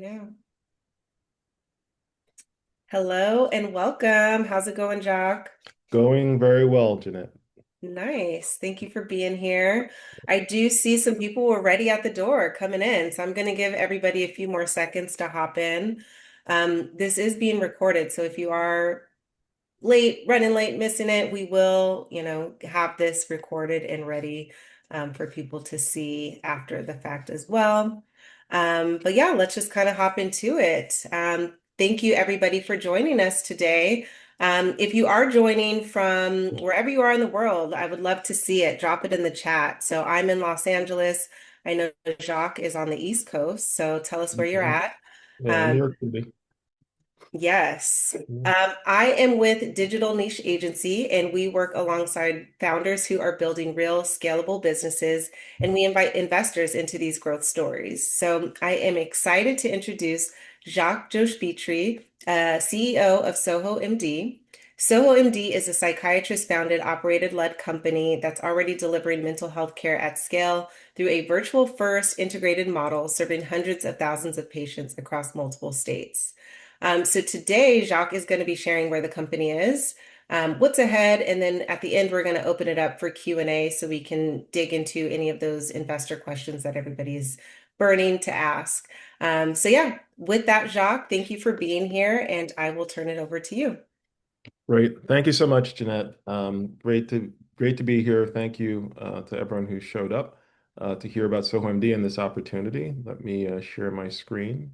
Yeah. Hello and welcome. How's it going, Jock? Going very well, Jeanette. Nice. Thank you for being here. I do see some people already at the door coming in, so I'm going to give everybody a few more seconds to hop in. This is being recorded, so if you are late, running late, missing it, we will, have this recorded and ready for people to see after the fact as well. But yeah, let's just kind of hop into it. Thank you, everybody, for joining us today. If you are joining from wherever you are in the world, I would love to see it. Drop it in the chat. So I'm in Los Angeles. I know Jacques is on the East Coast, so tell us where you're Mhm. at. Yeah, New Um, York City. Yes. Mhm. I am with Digital Niche Agency, and we work alongside founders who are building real scalable businesses, and we invite investors into these growth stories. So I am excited to introduce Jacques Joshpitri, CEO of SohoMD. SohoMD is a psychiatrist-founded, operated-led company that's already delivering mental health care at scale through a virtual-first integrated model, serving hundreds of thousands of patients across multiple states. So today, Jacques is going to be sharing where the company is, what's ahead, and then at the end, we're going to open it up for Q&A so we can dig into any of those investor questions that everybody's burning to ask. So yeah, with that, Jacques, thank you for being here, and I will turn it over to you. Great. Thank you so much, Jeanette. Great to be here. Thank you to everyone who showed up to hear about SohoMD and this opportunity. Let me share my screen.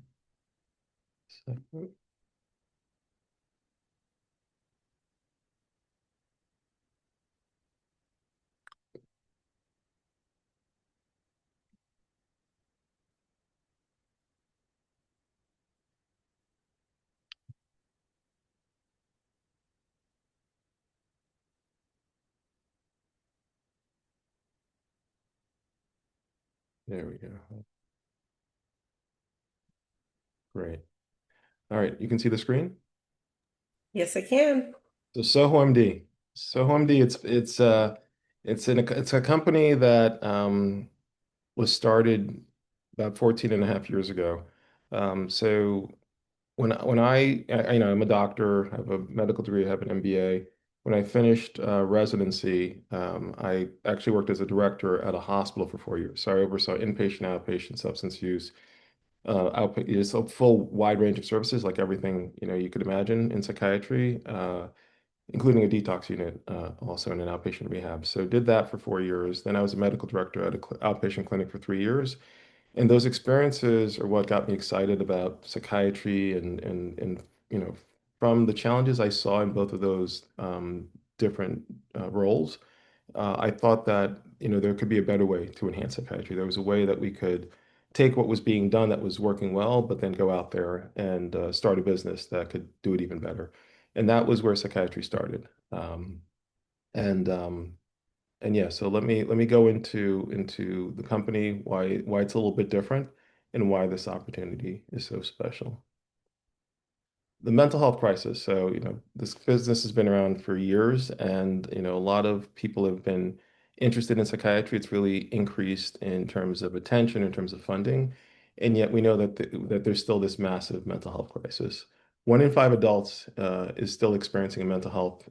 There we go. Great. All right, you can see the screen. Yes, I can. So SohoMD. SohoMD, it's a company that was started about 14 and a half years ago. So I'm a doctor, I have a medical degree, I have an MBA. When I finished residency, I actually worked as a director at a hospital for 4 years. So I oversaw inpatient, outpatient, substance use, it's a full wide range of services, like everything you could imagine in psychiatry, including a detox unit, also in an outpatient rehab. So did that for 4 years. Then I was a medical director at an outpatient clinic for 3 years. And those experiences are what got me excited about psychiatry and from the challenges I saw in both of those different roles, I thought that there could be a better way to enhance psychiatry. There was a way that we could take what was being done that was working well, but then go out there and start a business that could do it even better. And that was where psychiatry started. And and yeah, so let me go into the company, why it's a little bit different, and why this opportunity is so special. The mental health crisis. So, this business has been around for years, and a lot of people have been interested in psychiatry. It's really increased in terms of attention, in terms of funding, and yet we know that there's still this massive mental health crisis. 1 in 5 adults is still experiencing a mental health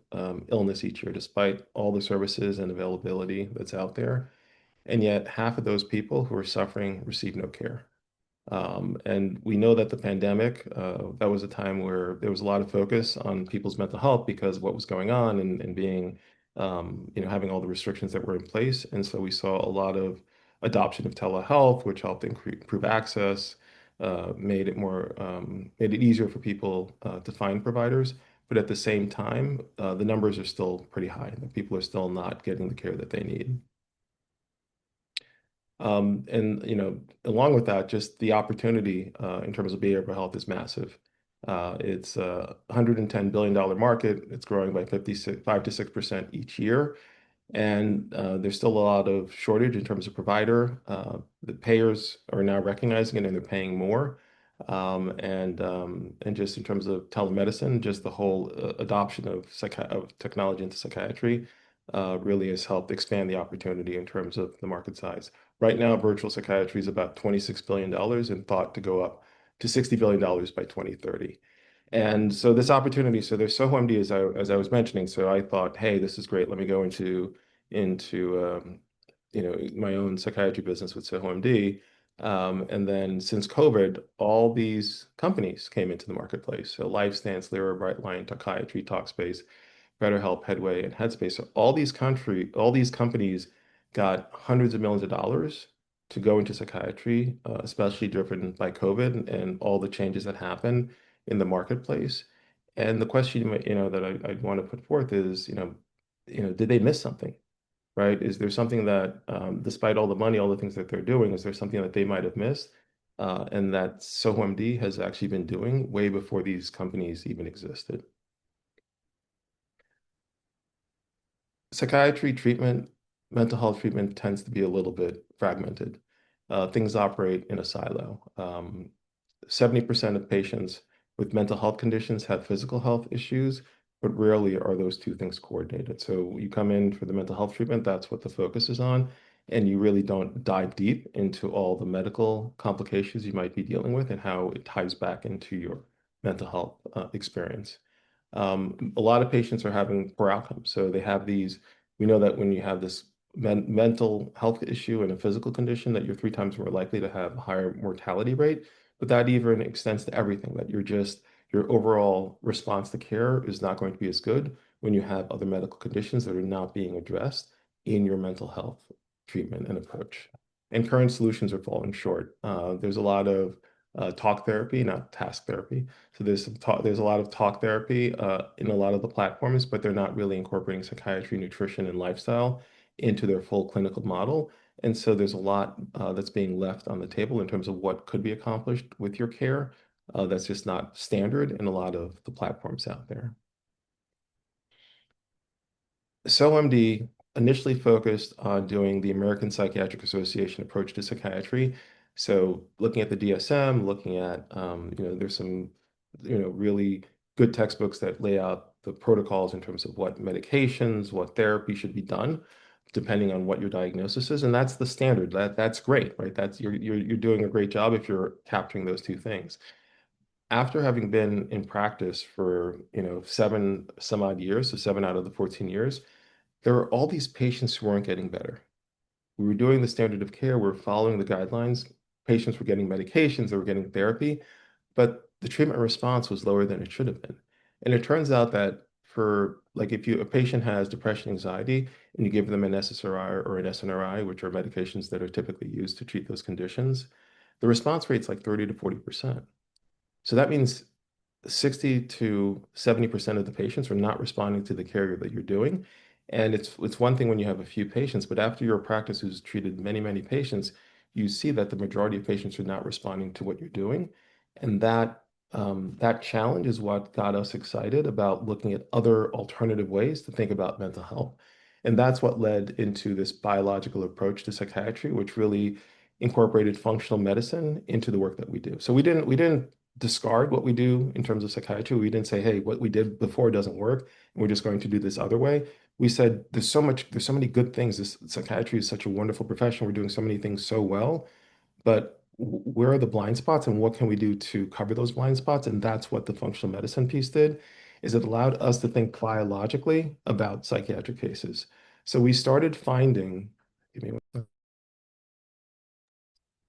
illness each year, despite all the services and availability that's out there. And yet, half of those people who are suffering receive no care. And we know that the pandemic, that was a time where there was a lot of focus on people's mental health because of what was going on and being, having all the restrictions that were in place. And so we saw a lot of adoption of telehealth, which helped improve access, made it easier for people to find providers. But at the same time, the numbers are still pretty high. The people are still not getting the care that they need. And along with that, just the opportunity in terms of behavioral health is massive. It's a $110 billion market. It's growing by 5 to 6% each year. And there's still a lot of shortage in terms of provider. The payers are now recognizing it and they're paying more. And just in terms of telemedicine, just the whole adoption of technology into psychiatry really has helped expand the opportunity in terms of the market size. Right now, virtual psychiatry is about $26 billion and thought to go up to $60 billion by 2030. And so this opportunity, so there's SohoMD as I was mentioning. So I thought, hey, this is great. Let me go into my own psychiatry business with SohoMD. And then since COVID, all these companies came into the marketplace. So LifeStance, Lyra, Brightline, Psychiatry, Talkspace, BetterHelp, Headway, and Headspace. So all these companies got hundreds of millions of dollars to go into psychiatry, especially driven by COVID and all the changes that happened in the marketplace. And the question, that I'd want to put forth is, did they miss something? Right? Is there something that, despite all the money, all the things that they're doing, is there something that they might have missed, and that SohoMD has actually been doing way before these companies even existed? Psychiatry treatment, mental health treatment tends to be a little bit fragmented. Things operate in a silo. 70% of patients with mental health conditions have physical health issues, but rarely are those two things coordinated. So you come in for the mental health treatment, that's what the focus is on, and you really don't dive deep into all the medical complications you might be dealing with and how it ties back into your mental health experience. A lot of patients are having poor outcomes. So they have these, we know that when you have this mental health issue and a physical condition, that you're 3 times more likely to have a higher mortality rate. But that even extends to everything, that your overall response to care is not going to be as good when you have other medical conditions that are not being addressed in your mental health treatment and approach. And current solutions are falling short. There's a lot of talk therapy, not task therapy. So there's a lot of talk therapy in a lot of the platforms, but they're not really incorporating psychiatry, nutrition, and lifestyle into their full clinical model. And so there's a lot that's being left on the table in terms of what could be accomplished with your care. That's just not standard in a lot of the platforms out there. SohoMD initially focused on doing the American Psychiatric Association approach to psychiatry. So looking at the DSM, looking at, there's some, really good textbooks that lay out the protocols in terms of what medications, what therapy should be done, depending on what your diagnosis is. And that's the standard. That's great, right? You're doing a great job if you're capturing those two things. After having been in practice for, seven some odd years, so 7 out of the 14 years, there were all these patients who weren't getting better. We were doing the standard of care, we were following the guidelines. Patients were getting medications, they were getting therapy, but the treatment response was lower than it should have been. And it turns out that for like if a patient has depression, anxiety, and you give them an SSRI or an SNRI, which are medications that are typically used to treat those conditions, the response rate's like 30 to 40%. So that means 60 to 70% of the patients are not responding to the care that you're doing. And it's one thing when you have a few patients, but after your practice who's treated many, many patients, you see that the majority of patients are not responding to what you're doing. And that challenge is what got us excited about looking at other alternative ways to think about mental health. And that's what led into this biological approach to psychiatry, which really incorporated functional medicine into the work that we do. So we didn't discard what we do in terms of psychiatry. We didn't say, hey, what we did before doesn't work, and we're just going to do this other way. We said there's so many good things. This psychiatry is such a wonderful profession. We're doing so many things so well, but where are the blind spots and what can we do to cover those blind spots? And that's what the functional medicine piece did, is it allowed us to think biologically about psychiatric cases. So give me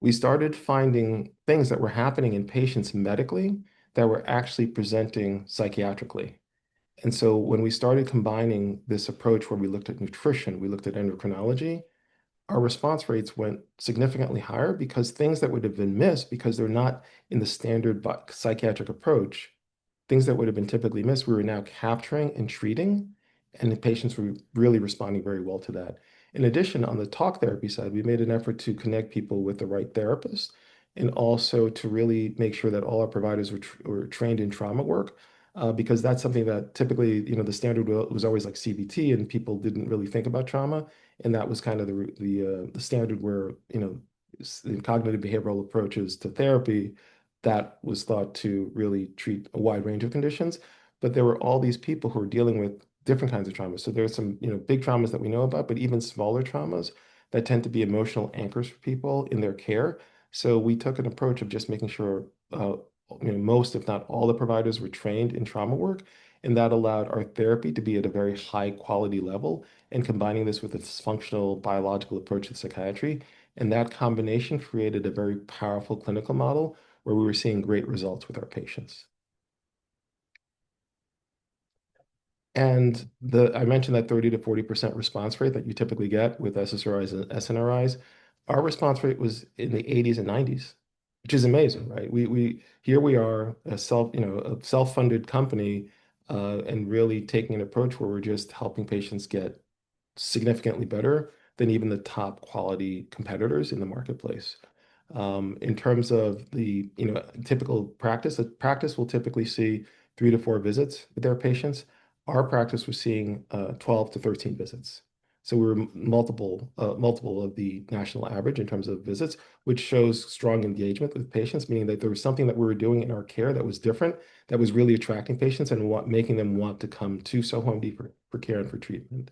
we started finding things that were happening in patients medically that were actually presenting psychiatrically. And so when we started combining this approach where we looked at nutrition, we looked at endocrinology, our response rates went significantly higher because things that would have been missed because they're not in the standard psychiatric approach, things that would have been typically missed, we were now capturing and treating, and the patients were really responding very well to that. In addition, on the talk therapy side, we made an effort to connect people with the right therapist and also to really make sure that all our providers were trained in trauma work, because that's something that typically, the standard was always like CBT, and people didn't really think about trauma. And that was kind of the standard where, the cognitive behavioral approaches to therapy that was thought to really treat a wide range of conditions. But there were all these people who were dealing with different kinds of traumas. So there's some, big traumas that we know about, but even smaller traumas that tend to be emotional anchors for people in their care. So we took an approach of just making sure most, if not all, the providers were trained in trauma work, and that allowed our therapy to be at a very high quality level. And combining this with a functional biological approach to psychiatry, and that combination created a very powerful clinical model where we were seeing great results with our patients. And I mentioned that 30 to 40% response rate that you typically get with SSRIs and SNRIs. Our response rate was in the 80s and 90s, which is amazing, right? We here we are, a self-funded company, and really taking an approach where we're just helping patients get significantly better than even the top quality competitors in the marketplace. In terms of the, typical practice, a practice will typically see 3 to 4 visits with their patients. Our practice was seeing 12 to 13 visits. So we were multiple of the national average in terms of visits, which shows strong engagement with patients, meaning that there was something that we were doing in our care that was different, that was really attracting patients and making them want to come to SohoMD for care and for treatment.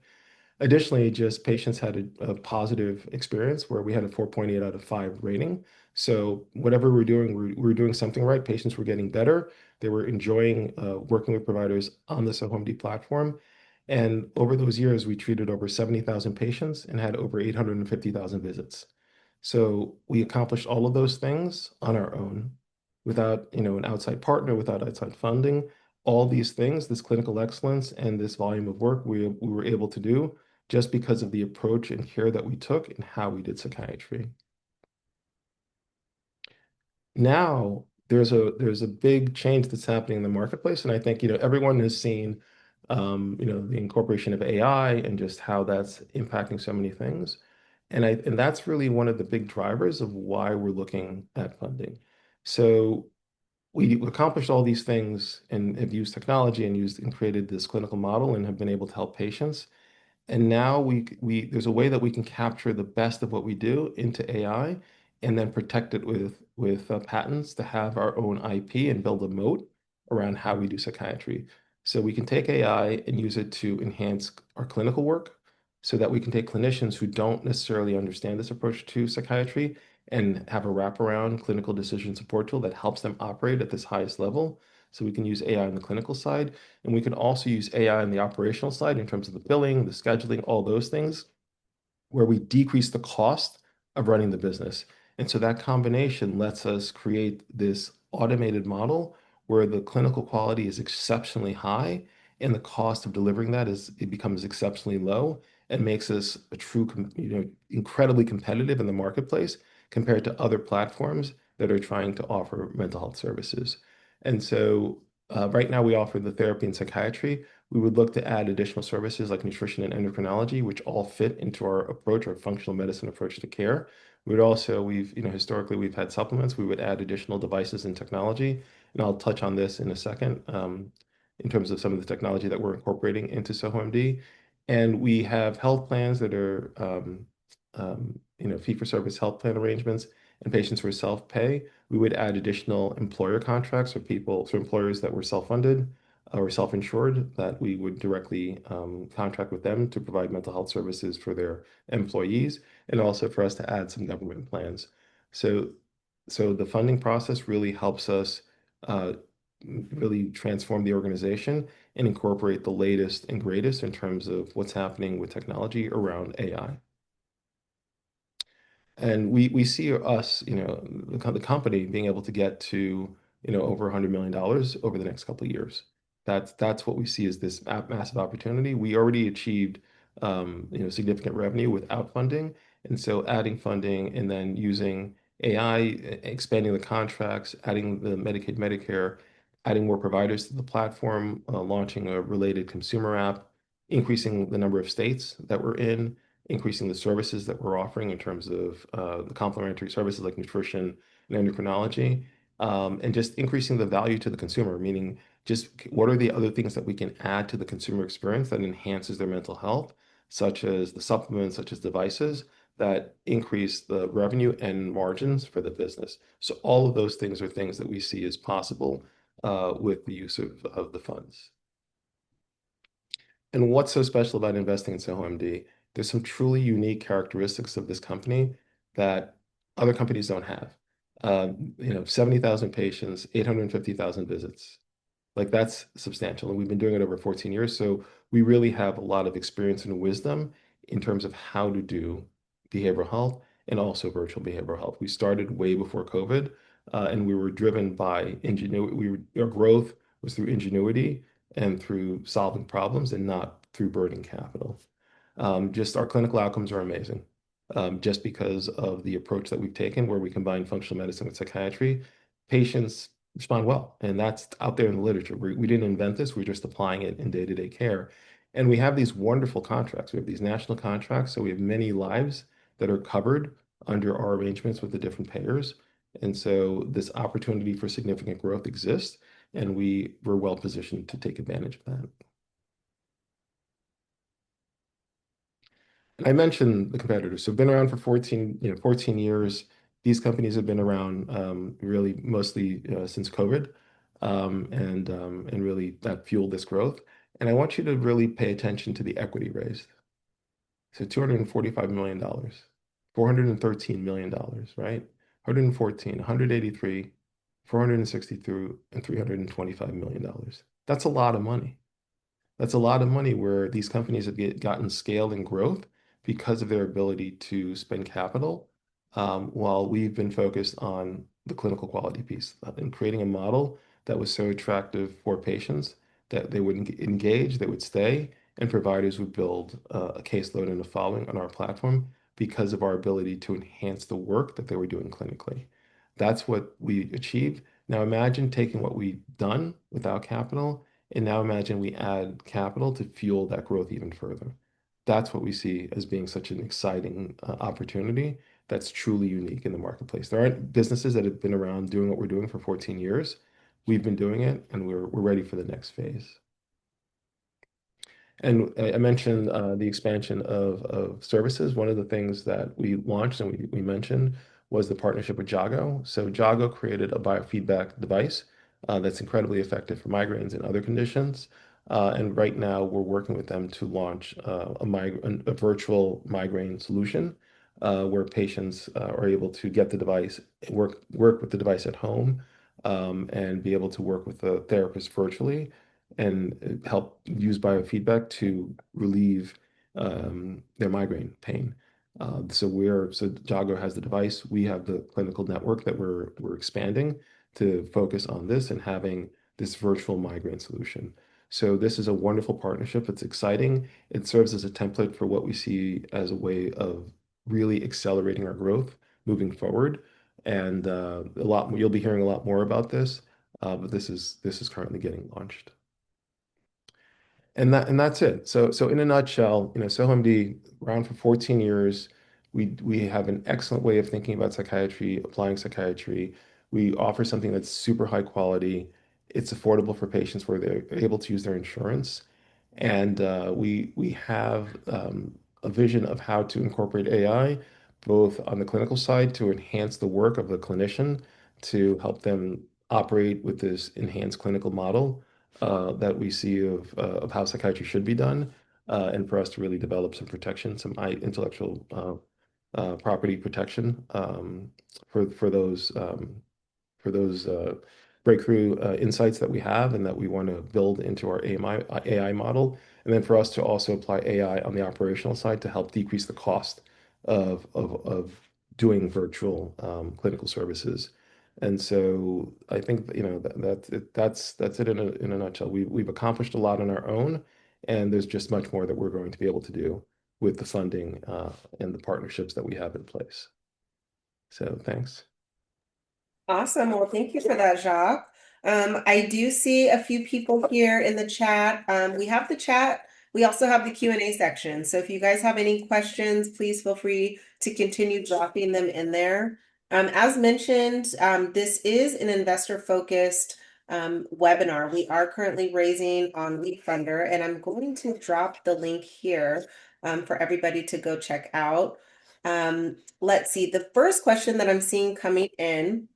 Additionally, just patients had a positive experience where we had a 4.8 out of 5 rating. So whatever we're doing, we're doing something right. Patients were getting better. They were enjoying working with providers on the SohoMD platform. And over those years, we treated over 70,000 patients and had over 850,000 visits. So we accomplished all of those things on our own without, an outside partner, without outside funding. All these things, this clinical excellence and this volume of work we were able to do just because of the approach and care that we took and how we did psychiatry. Now there's a big change that's happening in the marketplace, and I think everyone has seen the incorporation of AI and just how that's impacting so many things. And that's really one of the big drivers of why we're looking at funding. So we accomplished all these things and have used technology and used and created this clinical model and have been able to help patients. And now there's a way that we can capture the best of what we do into AI and then protect it with patents to have our own IP and build a moat around how we do psychiatry. So we can take AI and use it to enhance our clinical work so that we can take clinicians who don't necessarily understand this approach to psychiatry and have a wraparound clinical decision support tool that helps them operate at this highest level. So we can use AI on the clinical side, and we can also use AI on the operational side in terms of the billing, the scheduling, all those things, where we decrease the cost of running the business. And so that combination lets us create this automated model where the clinical quality is exceptionally high and the cost of delivering that it becomes exceptionally low and makes us a true, incredibly competitive in the marketplace compared to other platforms that are trying to offer mental health services. And so right now we offer the therapy and psychiatry. We would look to add additional services like nutrition and endocrinology, which all fit into our approach, our functional medicine approach to care. We would also, historically we've had supplements. We would add additional devices and technology, and I'll touch on this in a second, in terms of some of the technology that we're incorporating into SohoMD. And we have health plans that are, fee-for-service health plan arrangements and patients who are self-pay. We would add additional employer contracts for employers that were self-funded or self-insured, that we would directly contract with them to provide mental health services for their employees, and also for us to add some government plans. So, so the funding process really helps us uh, really transform the organization and incorporate the latest and greatest in terms of what's happening with technology around AI. And we see us, the company being able to get to, over $100 million over the next couple of years. That's what we see as this massive opportunity. We already achieved, significant revenue without funding. And so adding funding and then using AI, expanding the contracts, adding the Medicaid, Medicare, adding more providers to the platform, launching a related consumer app, increasing the number of states that we're in, increasing the services that we're offering in terms of the complementary services like nutrition and endocrinology, and just increasing the value to the consumer, meaning just what are the other things that we can add to the consumer experience that enhances their mental health, such as the supplements, such as devices that increase the revenue and margins for the business. So all of those things are things that we see as possible with the use of the funds. And what's so special about investing in SohoMD? There's some truly unique characteristics of this company that other companies don't have. 70,000 patients, 850,000 visits. Like that's substantial. And we've been doing it over 14 years. So we really have a lot of experience and wisdom in terms of how to do behavioral health and also virtual behavioral health. We started way before COVID, and we were driven by ingenuity. Our growth was through ingenuity and through solving problems and not through burning capital. Just our clinical outcomes are amazing. Just because of the approach that we've taken, where we combine functional medicine with psychiatry, patients respond well. And that's out there in the literature. We didn't invent this, we're just applying it in day-to-day care. And we have these wonderful contracts. We have these national contracts, so we have many lives that are covered under our arrangements with the different payers. And so this opportunity for significant growth exists, and we're well positioned to take advantage of that. I mentioned the competitors. So been around for 14 years. These companies have been around really mostly since COVID, and really that fueled this growth. And I want you to really pay attention to the equity raised. So $245 million, $413 million, right? 114, 183, 463, and $325 million. That's a lot of money. That's a lot of money where these companies have gotten scale and growth because of their ability to spend capital, while we've been focused on the clinical quality piece and creating a model that was so attractive for patients that they would engage, they would stay, and providers would build a caseload and a following on our platform because of our ability to enhance the work that they were doing clinically. That's what we achieved. Now imagine taking what we've done without capital, and now imagine we add capital to fuel that growth even further. That's what we see as being such an exciting opportunity that's truly unique in the marketplace. There aren't businesses that have been around doing what we're doing for 14 years. We've been doing it, and we're ready for the next phase. And I mentioned the expansion of services. One of the things that we launched and we mentioned was the partnership with Jago. So Jago created a biofeedback device that's incredibly effective for migraines and other conditions. And right now we're working with them to launch a virtual migraine solution where patients are able to get the device, work with the device at home, and be able to work with the therapist virtually and help use biofeedback to relieve their migraine pain. So Jago has the device. We have the clinical network that we're expanding to focus on this and having this virtual migraine solution. So this is a wonderful partnership. It's exciting. It serves as a template for what we see as a way of really accelerating our growth moving forward. And you'll be hearing a lot more about this, but this is currently getting launched. And that's it. So in a nutshell, SohoMD around for 14 years. We have an excellent way of thinking about psychiatry, applying psychiatry. We offer something that's super high quality. It's affordable for patients where they're able to use their insurance. And we have a vision of how to incorporate AI both on the clinical side to enhance the work of the clinician to help them operate with this enhanced clinical model that we see of how psychiatry should be done, and for us to really develop some protection, some intellectual property protection for those breakthrough insights that we have and that we want to build into our AI model. And then for us to also apply AI on the operational side to help decrease the cost of doing virtual clinical services. And so I think that's it in a nutshell. We've accomplished a lot on our own, and there's just much more that we're going to be able to do with the funding and the partnerships that we have in place. So thanks. Awesome. Well, thank you for that, Jacques. I do see a few people here in the chat. We have the chat. We also have the Q&A section. So if you guys have any questions, please feel free to continue dropping them in there. As mentioned, this is an investor-focused webinar. We are currently raising on Leap Funder, and I'm going to drop the link here for everybody to go check out. Let's see. The first question that I'm seeing coming in,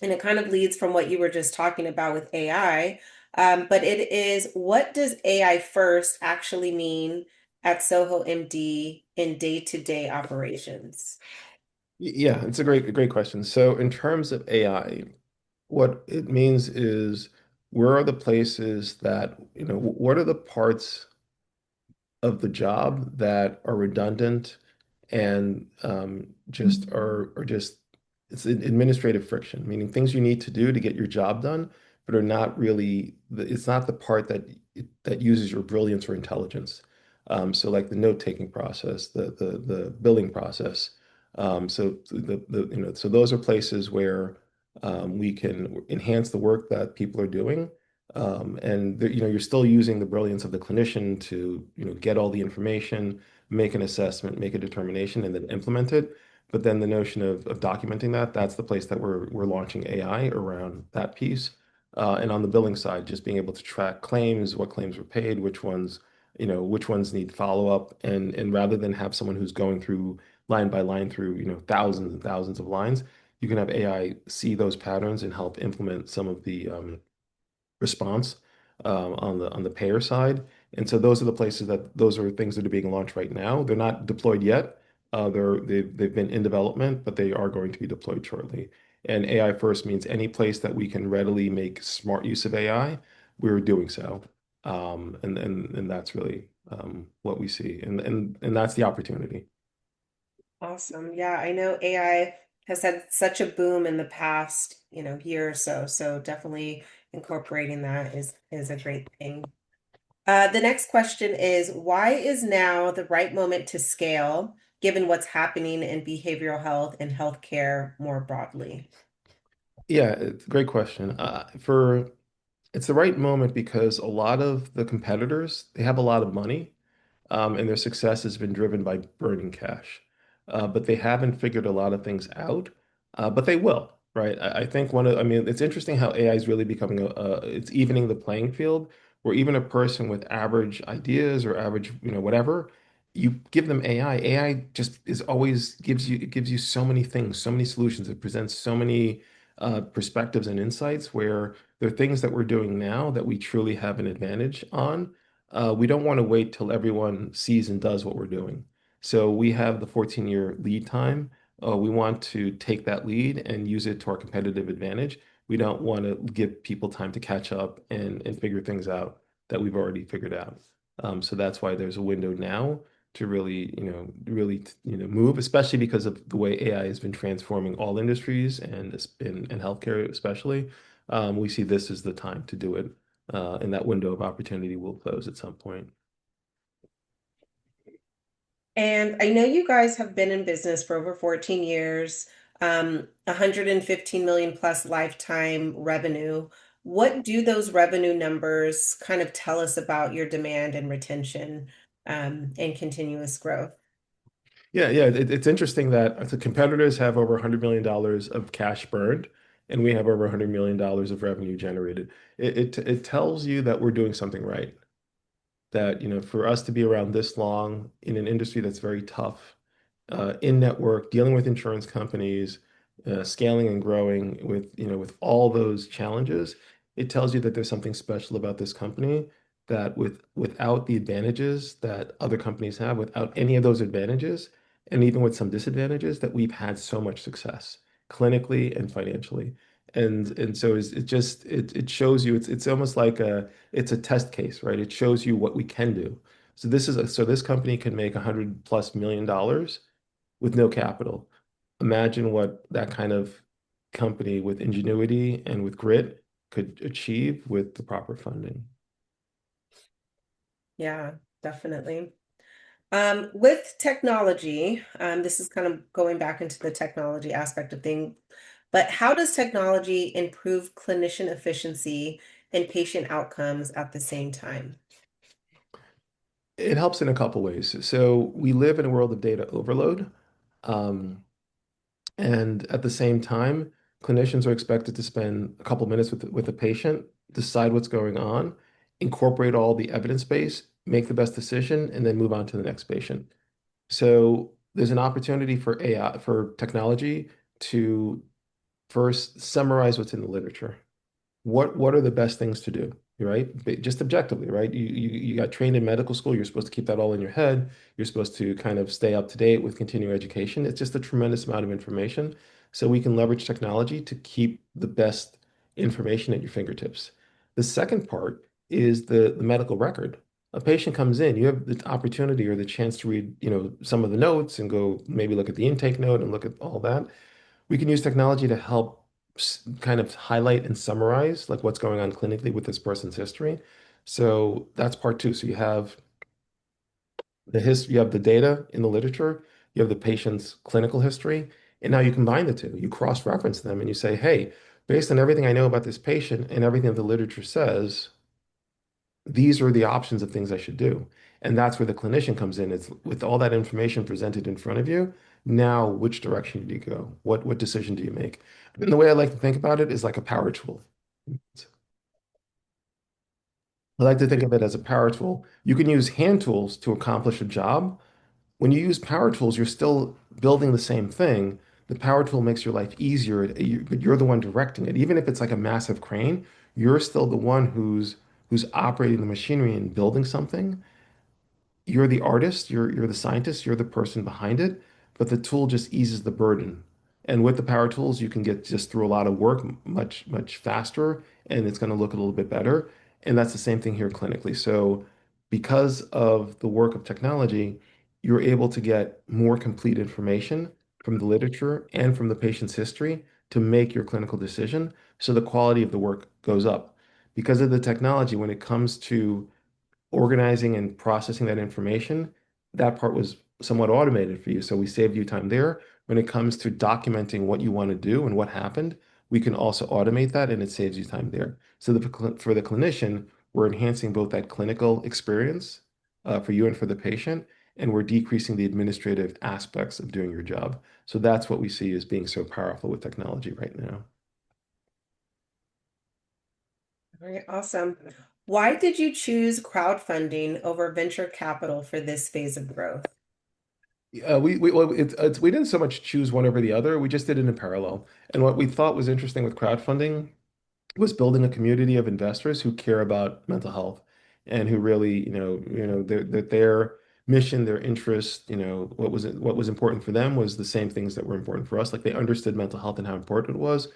and it kind of leads from what you were just talking about with AI, but it is, what does AI first actually mean at SohoMD in day-to-day operations? Yeah, it's a great question. So in terms of AI, what it means is where are the places that, what are the parts of the job that are redundant and just are just it's administrative friction, meaning things you need to do to get your job done, but are not really it's not the part that uses your brilliance or intelligence. So like the note-taking process, the billing process. So so those are places where we can enhance the work that people are doing. And you're still using the brilliance of the clinician to, get all the information, make an assessment, make a determination, and then implement it. But then the notion of documenting that, that's the place that we're launching AI around that piece. And on the billing side, just being able to track claims, what claims were paid, which ones need follow-up, and rather than have someone who's going through line by line through, thousands and thousands of lines, you can have AI see those patterns and help implement some of the response on the payer side. And so those are things that are being launched right now. They're not deployed yet. They've been in development, but they are going to be deployed shortly. And AI first means any place that we can readily make smart use of AI, we're doing so. And that's really what we see. And that's the opportunity. Awesome. Yeah, I know AI has had such a boom in the past, year or so. So definitely incorporating that is a great thing. The next question is, why is now the right moment to scale, given what's happening in behavioral health and healthcare more broadly? Yeah, it's a great question. It's the right moment because a lot of the competitors, they have a lot of money, and their success has been driven by burning cash. But they haven't figured a lot of things out, but they will, right? I think I mean, it's interesting how AI is really becoming it's evening the playing field, where even a person with average ideas or average, whatever, you give them AI, AI just is always gives you so many things, so many solutions. It presents so many perspectives and insights where there are things that we're doing now that we truly have an advantage on. We don't want to wait till everyone sees and does what we're doing. So we have the 14-year lead time. We want to take that lead and use it to our competitive advantage. We don't want to give people time to catch up and figure things out that we've already figured out. So that's why there's a window now to really, move, especially because of the way AI has been transforming all industries and in healthcare especially. We see this as the time to do it, and that window of opportunity will close at some point. And I know you guys have been in business for over 14 years, 115 million plus lifetime revenue. What do those revenue numbers kind of tell us about your demand and retention, and continuous growth? Yeah. It's interesting that the competitors have over $100 million of cash burned, and we have over $100 million of revenue generated. It tells you that we're doing something right. That, for us to be around this long in an industry that's very tough, in network, dealing with insurance companies, scaling and growing with all those challenges, it tells you that there's something special about this company that without the advantages that other companies have, without any of those advantages, and even with some disadvantages, that we've had so much success clinically and financially. And so it shows you it's almost like it's a test case, right? It shows you what we can do. So this company can make $100+ million with no capital. Imagine what that kind of company with ingenuity and with grit could achieve with the proper funding. Yeah, definitely. With technology, this is kind of going back into the technology aspect of things, but how does technology improve clinician efficiency and patient outcomes at the same time? It helps in a couple ways. So we live in a world of data overload. Um, And at the same time, clinicians are expected to spend a couple minutes with a patient, decide what's going on, incorporate all the evidence base, make the best decision, and then move on to the next patient. So there's an opportunity for AI, for technology to first summarize what's in the literature. What are the best things to do? right? Just objectively, right? You got trained in medical school. You're supposed to keep that all in your head. You're supposed to kind of stay up to date with continuing education. It's just a tremendous amount of information. So we can leverage technology to keep the best information at your fingertips. The second part is the medical record. A patient comes in, you have the opportunity or the chance to read, some of the notes and go maybe look at the intake note and look at all that. We can use technology to help kind of highlight and summarize like what's going on clinically with this person's history. So that's part two. So you have the data in the literature, you have the patient's clinical history, and now you combine the two. You cross-reference them and you say, hey, based on everything I know about this patient and everything that the literature says, these are the options of things I should do. And that's where the clinician comes in. It's with all that information presented in front of you. Now, which direction do you go? What decision do you make? And the way I like to think about it is like a power tool. I like to think of it as a power tool. You can use hand tools to accomplish a job. When you use power tools, you're still building the same thing. The power tool makes your life easier, but you're the one directing it. Even if it's like a massive crane, you're still the one who's operating the machinery and building something. You're the artist, you're the scientist, you're the person behind it, but the tool just eases the burden. And with the power tools, you can get just through a lot of work much faster, and it's going to look a little bit better. And that's the same thing here clinically. So because of the work of technology, you're able to get more complete information from the literature and from the patient's history to make your clinical decision. So the quality of the work goes up. Because of the technology, when it comes to organizing and processing that information, that part was somewhat automated for you. So we saved you time there. When it comes to documenting what you want to do and what happened, we can also automate that and it saves you time there. So for the clinician, we're enhancing both that clinical experience for you and for the patient, and we're decreasing the administrative aspects of doing your job. So that's what we see as being so powerful with technology right now. All right, awesome. Why did you choose crowdfunding over venture capital for this phase of growth? Well, we didn't so much choose one over the other. We just did it in parallel. And what we thought was interesting with crowdfunding was building a community of investors who care about mental health and who really, their mission, their interest, what was important for them was the same things that were important for us. Like they understood mental health and how important it was,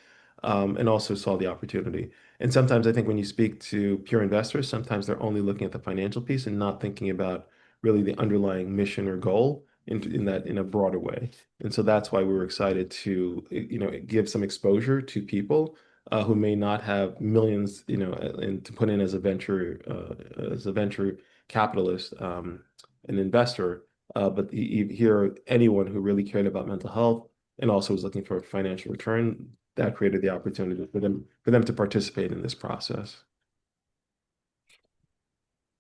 and also saw the opportunity. And sometimes I think when you speak to pure investors, sometimes they're only looking at the financial piece and not thinking about really the underlying mission or goal in a broader way. And so that's why we were excited to, give some exposure to people who may not have millions, and to put in as a venture capitalist, an investor, but here anyone who really cared about mental health and also was looking for a financial return, that created the opportunity for them to participate in this process.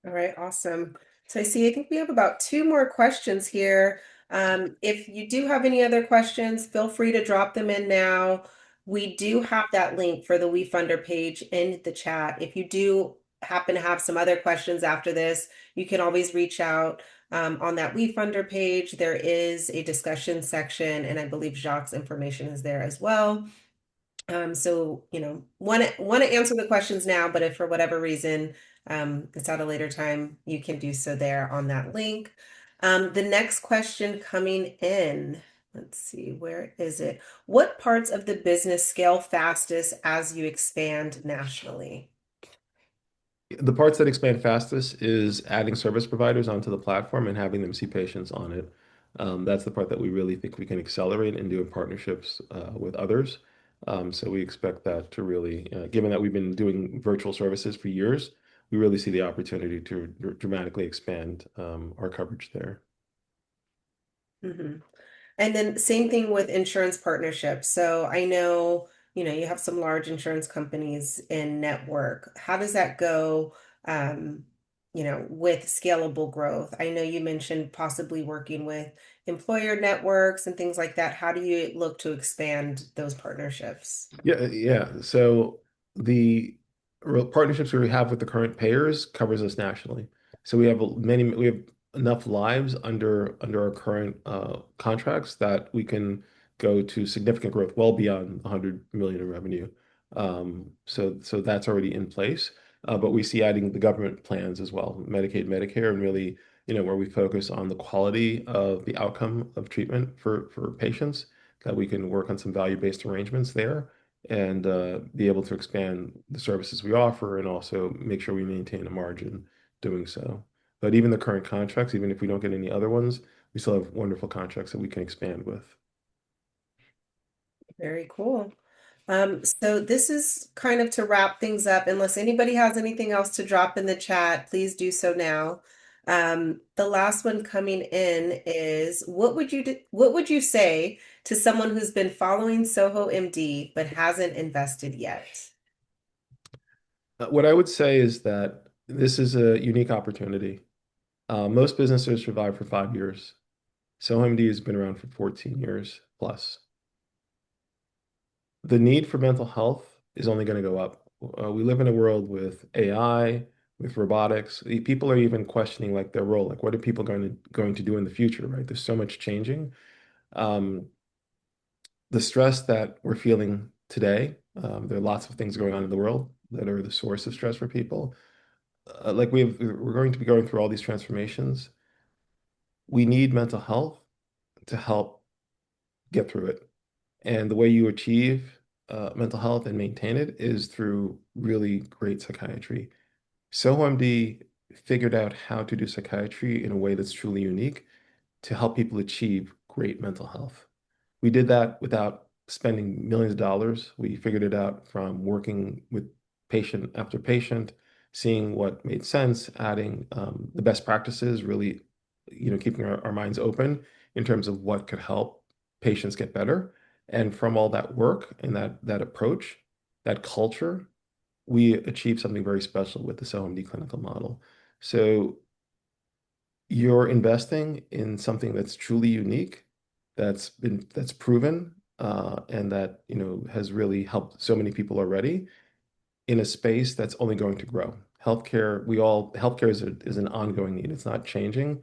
All right, awesome. So I think we have about two more questions here. If you do have any other questions, feel free to drop them in now. We do have that link for the WeFunder page in the chat. If you do happen to have some other questions after this, you can always reach out on that WeFunder page. There is a discussion section, and I believe Jacques' information is there as well. So, want to answer the questions now, but if for whatever reason it's at a later time, you can do so there on that link. The next question coming in, let's see, where is it? What parts of the business scale fastest as you expand nationally? The parts that expand fastest is adding service providers onto the platform and having them see patients on it. That's the part that we really think we can accelerate and do in partnerships with others. So we expect that to really, given that we've been doing virtual services for years, we really see the opportunity to dramatically expand our coverage there. Mhm. And then same thing with insurance partnerships. So I know, you have some large insurance companies in network. How does that go, with scalable growth? I know you mentioned possibly working with employer networks and things like that. How do you look to expand those partnerships? Yeah. So the partnerships we have with the current payers covers us nationally. So we have enough lives under our current contracts that we can go to significant growth well beyond 100 million in revenue. So that's already in place. but we see adding the government plans as well, Medicaid, Medicare, and really, where we focus on the quality of the outcome of treatment for patients, that we can work on some value-based arrangements there and be able to expand the services we offer and also make sure we maintain a margin doing so. But even the current contracts, even if we don't get any other ones, we still have wonderful contracts that we can expand with. Very cool. So this is kind of to wrap things up. Unless anybody has anything else to drop in the chat, please do so now. The last one coming in is what would you say to someone who's been following Soho MD but hasn't invested yet? What I would say is that this is a unique opportunity. Most businesses survive for 5 years. SohoMD has been around for 14 years plus. The need for mental health is only going to go up. We live in a world with AI, with robotics. People are even questioning like their role. Like, what are people going to do in the future, right? There's so much changing. Um, the stress that we're feeling today, there are lots of things going on in the world that are the source of stress for people. We're going to be going through all these transformations. We need mental health to help get through it. And the way you achieve mental health and maintain it is through really great psychiatry. SohoMD figured out how to do psychiatry in a way that's truly unique to help people achieve great mental health. We did that without spending millions of dollars. We figured it out from working with patient after patient, seeing what made sense, adding the best practices, really, keeping our minds open in terms of what could help patients get better. And from all that work and that approach, that culture, we achieved something very special with the SohoMD clinical model. So you're investing in something that's truly unique, that's proven, and that has really helped so many people already in a space that's only going to grow. Healthcare is an ongoing need. It's not changing.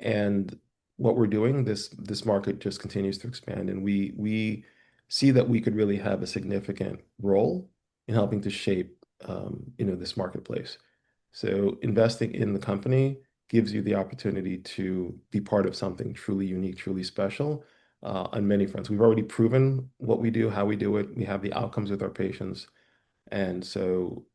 And what we're doing, this market just continues to expand, and we see that we could really have a significant role in helping to shape this marketplace. So investing in the company gives you the opportunity to be part of something truly unique, truly special on many fronts. We've already proven what we do, how we do it. We have the outcomes with our patients. And so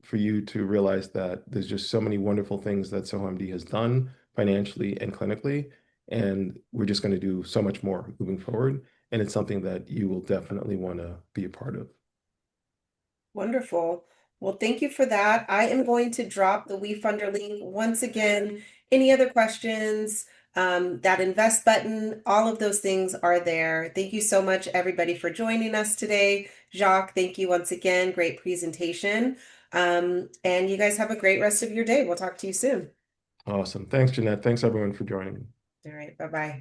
for you to realize that there's just so many wonderful things that SohoMD has done financially and clinically, and we're just going to do so much more moving forward. And it's something that you will definitely want to be a part of. Wonderful. Well, thank you for that. I am going to drop the WeFunder link once again. Any other questions? That invest button, all of those things are there. Thank you so much, everybody, for joining us today. Jacques, thank you once again. Great presentation. And you guys have a great rest of your day. We'll talk to you soon. Awesome. Thanks, Jeanette. Thanks, everyone, for joining. All right. Bye-bye.